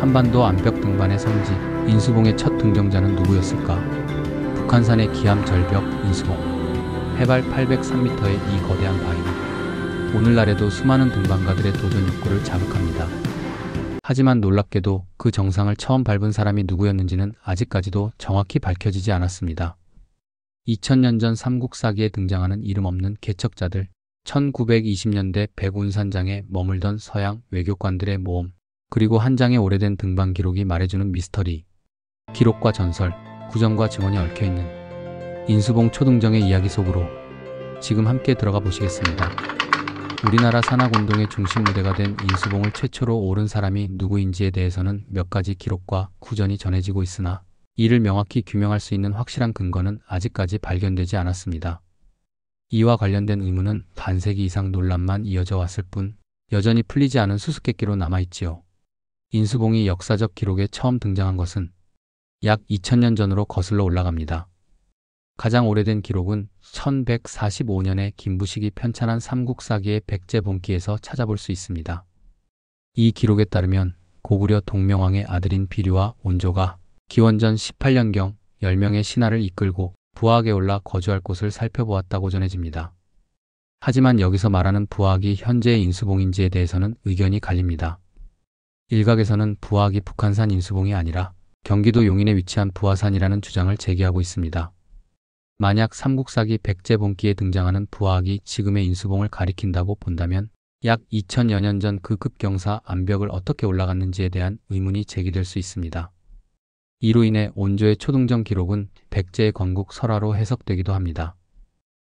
한반도 암벽 등반의 성지 인수봉의 첫 등정자는 누구였을까? 북한산의 기암 절벽 인수봉. 해발 803m의 이 거대한 바위는 오늘날에도 수많은 등반가들의 도전 욕구를 자극합니다. 하지만 놀랍게도 그 정상을 처음 밟은 사람이 누구였는지는 아직까지도 정확히 밝혀지지 않았습니다. 2000년 전 삼국사기에 등장하는 이름 없는 개척자들, 1920년대 백운산장에 머물던 서양 외교관들의 모험, 그리고 한 장의 오래된 등반 기록이 말해주는 미스터리. 기록과 전설, 구전과 증언이 얽혀있는 인수봉 초등정의 이야기 속으로 지금 함께 들어가 보시겠습니다. 우리나라 산악운동의 중심 무대가 된 인수봉을 최초로 오른 사람이 누구인지에 대해서는 몇 가지 기록과 구전이 전해지고 있으나 이를 명확히 규명할 수 있는 확실한 근거는 아직까지 발견되지 않았습니다. 이와 관련된 의문은 반세기 이상 논란만 이어져 왔을 뿐 여전히 풀리지 않은 수수께끼로 남아있지요. 인수봉이 역사적 기록에 처음 등장한 것은 약 2000년 전으로 거슬러 올라갑니다. 가장 오래된 기록은 1145년에 김부식이 편찬한 삼국사기의 백제본기에서 찾아볼 수 있습니다. 이 기록에 따르면 고구려 동명왕의 아들인 비류와 온조가 기원전 18년경 10명의 신하를 이끌고 부하에 올라 거주할 곳을 살펴보았다고 전해집니다. 하지만 여기서 말하는 부하이 현재의 인수봉인지에 대해서는 의견이 갈립니다. 일각에서는 부하이 북한산 인수봉이 아니라 경기도 용인에 위치한 부하산이라는 주장을 제기하고 있습니다. 만약 삼국사기 백제본기에 등장하는 부하이 지금의 인수봉을 가리킨다고 본다면 약 2000여 년 전 그 급경사 암벽을 어떻게 올라갔는지에 대한 의문이 제기될 수 있습니다. 이로 인해 온조의 초등정 기록은 백제의 건국 설화로 해석되기도 합니다.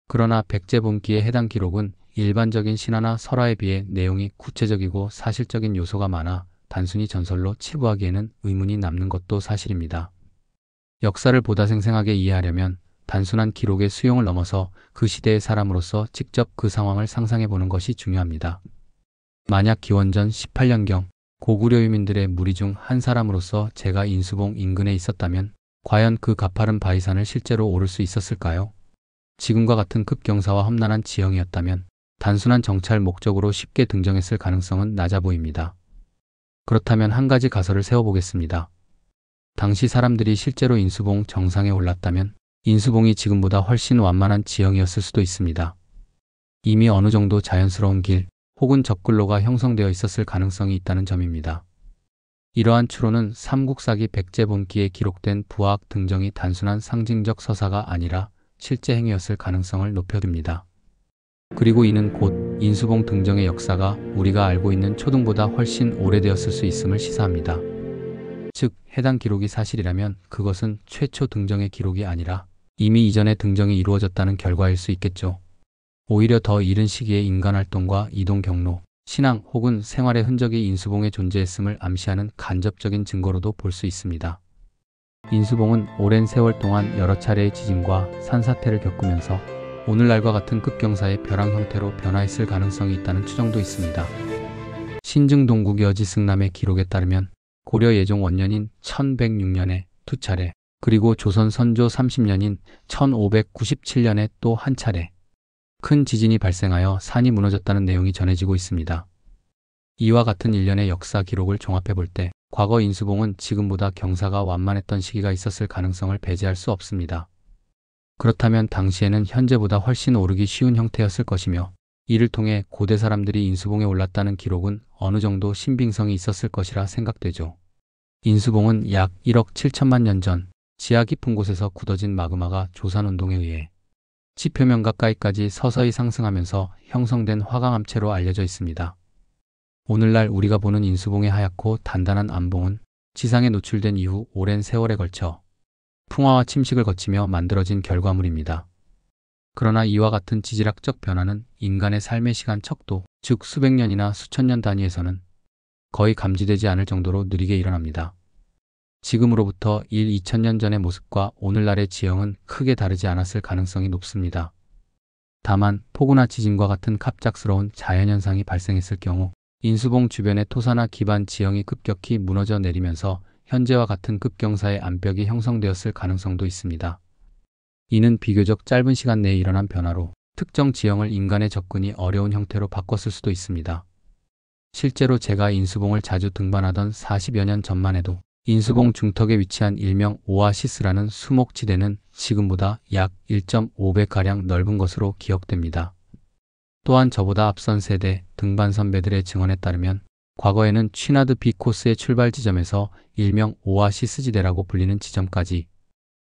그러나 백제본기의 해당 기록은 일반적인 신화나 설화에 비해 내용이 구체적이고 사실적인 요소가 많아 단순히 전설로 치부하기에는 의문이 남는 것도 사실입니다. 역사를 보다 생생하게 이해하려면 단순한 기록의 수용을 넘어서 그 시대의 사람으로서 직접 그 상황을 상상해보는 것이 중요합니다. 만약 기원전 18년경 고구려 유민들의 무리 중 한 사람으로서 제가 인수봉 인근에 있었다면 과연 그 가파른 바위산을 실제로 오를 수 있었을까요? 지금과 같은 급경사와 험난한 지형이었다면 단순한 정찰 목적으로 쉽게 등정했을 가능성은 낮아 보입니다. 그렇다면 한 가지 가설을 세워보겠습니다. 당시 사람들이 실제로 인수봉 정상에 올랐다면 인수봉이 지금보다 훨씬 완만한 지형이었을 수도 있습니다. 이미 어느 정도 자연스러운 길 혹은 접근로가 형성되어 있었을 가능성이 있다는 점입니다. 이러한 추론은 삼국사기 백제본기에 기록된 부하학 등정이 단순한 상징적 서사가 아니라 실제 행위였을 가능성을 높여듭니다. 그리고 이는 곧 인수봉 등정의 역사가 우리가 알고 있는 초등보다 훨씬 오래되었을 수 있음을 시사합니다. 즉, 해당 기록이 사실이라면 그것은 최초 등정의 기록이 아니라 이미 이전에 등정이 이루어졌다는 결과일 수 있겠죠. 오히려 더 이른 시기의 인간활동과 이동 경로, 신앙 혹은 생활의 흔적이 인수봉에 존재했음을 암시하는 간접적인 증거로도 볼 수 있습니다. 인수봉은 오랜 세월 동안 여러 차례의 지진과 산사태를 겪으면서 오늘날과 같은 급경사의 벼랑 형태로 변화했을 가능성이 있다는 추정도 있습니다. 신증동국 여지승남의 기록에 따르면 고려 예종 원년인 1106년에 2차례, 그리고 조선 선조 30년인 1597년에 또 한 차례 큰 지진이 발생하여 산이 무너졌다는 내용이 전해지고 있습니다. 이와 같은 일련의 역사 기록을 종합해 볼 때 과거 인수봉은 지금보다 경사가 완만했던 시기가 있었을 가능성을 배제할 수 없습니다. 그렇다면 당시에는 현재보다 훨씬 오르기 쉬운 형태였을 것이며 이를 통해 고대 사람들이 인수봉에 올랐다는 기록은 어느 정도 신빙성이 있었을 것이라 생각되죠. 인수봉은 약 1억 7천만 년 전 지하 깊은 곳에서 굳어진 마그마가 조산운동에 의해 지표면 가까이까지 서서히 상승하면서 형성된 화강암체로 알려져 있습니다. 오늘날 우리가 보는 인수봉의 하얗고 단단한 암봉은 지상에 노출된 이후 오랜 세월에 걸쳐 풍화와 침식을 거치며 만들어진 결과물입니다. 그러나 이와 같은 지질학적 변화는 인간의 삶의 시간 척도, 즉 수백 년이나 수천 년 단위에서는 거의 감지되지 않을 정도로 느리게 일어납니다. 지금으로부터 2000년 전의 모습과 오늘날의 지형은 크게 다르지 않았을 가능성이 높습니다. 다만 폭우나 지진과 같은 갑작스러운 자연현상이 발생했을 경우 인수봉 주변의 토사나 기반 지형이 급격히 무너져 내리면서 현재와 같은 급경사의 암벽이 형성되었을 가능성도 있습니다. 이는 비교적 짧은 시간 내에 일어난 변화로 특정 지형을 인간의 접근이 어려운 형태로 바꿨을 수도 있습니다. 실제로 제가 인수봉을 자주 등반하던 40여 년 전만 해도 인수봉 중턱에 위치한 일명 오아시스라는 수목지대는 지금보다 약 1.5배가량 넓은 것으로 기억됩니다. 또한 저보다 앞선 세대 등반 선배들의 증언에 따르면 과거에는 취나드 B 코스의 출발 지점에서 일명 오아시스 지대라고 불리는 지점까지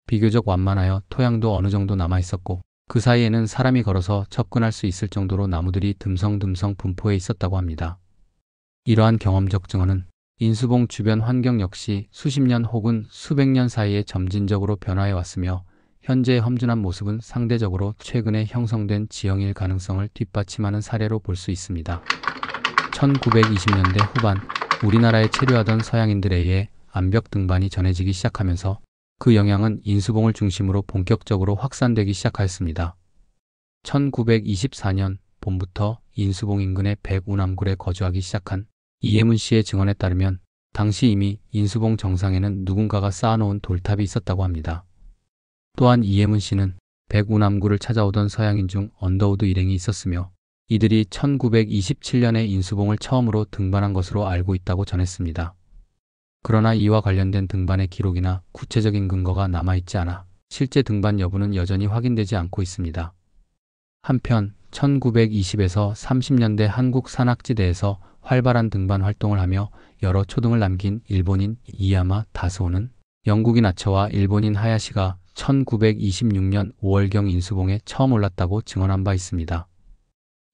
비교적 완만하여 토양도 어느 정도 남아 있었고 그 사이에는 사람이 걸어서 접근할 수 있을 정도로 나무들이 듬성듬성 분포해 있었다고 합니다. 이러한 경험적 증언은 인수봉 주변 환경 역시 수십 년 혹은 수백 년 사이에 점진적으로 변화해 왔으며 현재의 험준한 모습은 상대적으로 최근에 형성된 지형일 가능성을 뒷받침하는 사례로 볼 수 있습니다. 1920년대 후반 우리나라에 체류하던 서양인들에 의해 암벽 등반이 전해지기 시작하면서 그 영향은 인수봉을 중심으로 본격적으로 확산되기 시작하였습니다. 1924년 봄부터 인수봉 인근의 백운암굴에 거주하기 시작한 이예문 씨의 증언에 따르면 당시 이미 인수봉 정상에는 누군가가 쌓아놓은 돌탑이 있었다고 합니다. 또한 이예문 씨는 백운암굴을 찾아오던 서양인 중 언더우드 일행이 있었으며 이들이 1927년에 인수봉을 처음으로 등반한 것으로 알고 있다고 전했습니다. 그러나 이와 관련된 등반의 기록이나 구체적인 근거가 남아있지 않아 실제 등반 여부는 여전히 확인되지 않고 있습니다. 한편 1920에서 30년대 한국 산악지대에서 활발한 등반 활동을 하며 여러 초등을 남긴 일본인 이야마 다스오는 영국인 아처와 일본인 하야시가 1926년 5월경 인수봉에 처음 올랐다고 증언한 바 있습니다.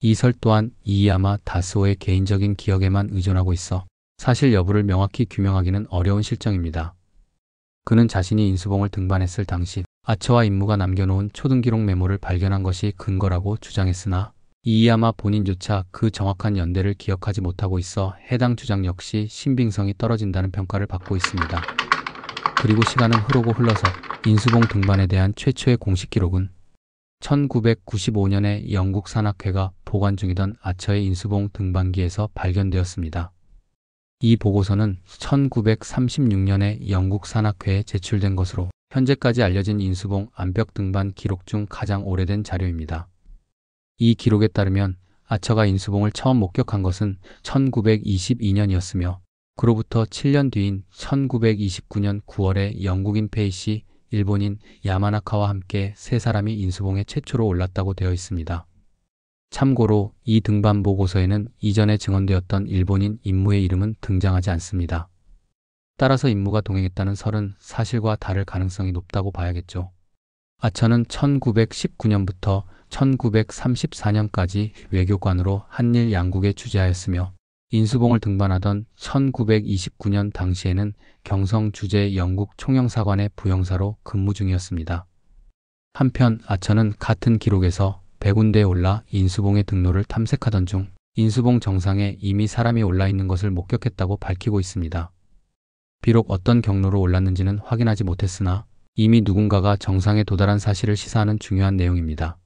이 설 또한 이야마 다스오의 개인적인 기억에만 의존하고 있어 사실 여부를 명확히 규명하기는 어려운 실정입니다. 그는 자신이 인수봉을 등반했을 당시 아처와 임무가 남겨놓은 초등기록 메모를 발견한 것이 근거라고 주장했으나 이야마 본인조차 그 정확한 연대를 기억하지 못하고 있어 해당 주장 역시 신빙성이 떨어진다는 평가를 받고 있습니다. 그리고 시간은 흐르고 흘러서 인수봉 등반에 대한 최초의 공식 기록은 1995년에 영국 산악회가 보관 중이던 아처의 인수봉 등반기에서 발견되었습니다. 이 보고서는 1936년에 영국 산악회에 제출된 것으로 현재까지 알려진 인수봉 암벽 등반 기록 중 가장 오래된 자료입니다. 이 기록에 따르면 아처가 인수봉을 처음 목격한 것은 1922년이었으며 그로부터 7년 뒤인 1929년 9월에 영국인 페이시, 일본인 야마나카와 함께 세 사람이 인수봉에 최초로 올랐다고 되어 있습니다. 참고로 이 등반 보고서에는 이전에 증언되었던 일본인 임무의 이름은 등장하지 않습니다. 따라서 임무가 동행했다는 설은 사실과 다를 가능성이 높다고 봐야겠죠. 아처는 1919년부터 1934년까지 외교관으로 한일 양국에 주재하였으며 인수봉을 등반하던 1929년 당시에는 경성 주재 영국 총영사관의 부영사로 근무 중이었습니다. 한편 아처는 같은 기록에서 백운대에 올라 인수봉의 등로를 탐색하던 중 인수봉 정상에 이미 사람이 올라 있는 것을 목격했다고 밝히고 있습니다. 비록 어떤 경로로 올랐는지는 확인하지 못했으나 이미 누군가가 정상에 도달한 사실을 시사하는 중요한 내용입니다.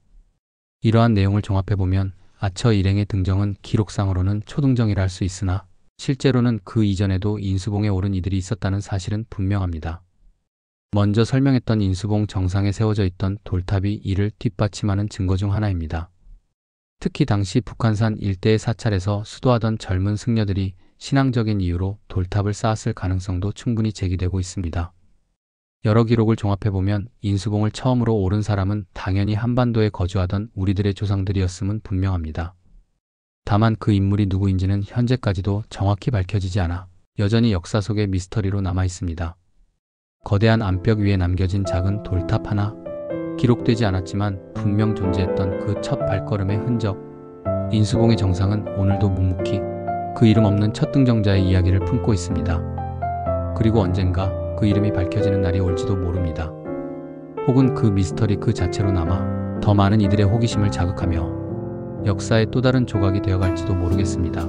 이러한 내용을 종합해보면 아처 일행의 등정은 기록상으로는 초등정이라 할 수 있으나 실제로는 그 이전에도 인수봉에 오른 이들이 있었다는 사실은 분명합니다. 먼저 설명했던 인수봉 정상에 세워져 있던 돌탑이 이를 뒷받침하는 증거 중 하나입니다. 특히 당시 북한산 일대의 사찰에서 수도하던 젊은 승려들이 신앙적인 이유로 돌탑을 쌓았을 가능성도 충분히 제기되고 있습니다. 여러 기록을 종합해보면 인수봉을 처음으로 오른 사람은 당연히 한반도에 거주하던 우리들의 조상들이었음은 분명합니다. 다만 그 인물이 누구인지는 현재까지도 정확히 밝혀지지 않아 여전히 역사 속의 미스터리로 남아있습니다. 거대한 암벽 위에 남겨진 작은 돌탑 하나, 기록되지 않았지만 분명 존재했던 그 첫 발걸음의 흔적. 인수봉의 정상은 오늘도 묵묵히 그 이름 없는 첫 등정자의 이야기를 품고 있습니다. 그리고 언젠가 그 이름이 밝혀지는 날이 올지도 모릅니다. 혹은 그 미스터리 그 자체로 남아 더 많은 이들의 호기심을 자극하며 역사의 또 다른 조각이 되어갈지도 모르겠습니다.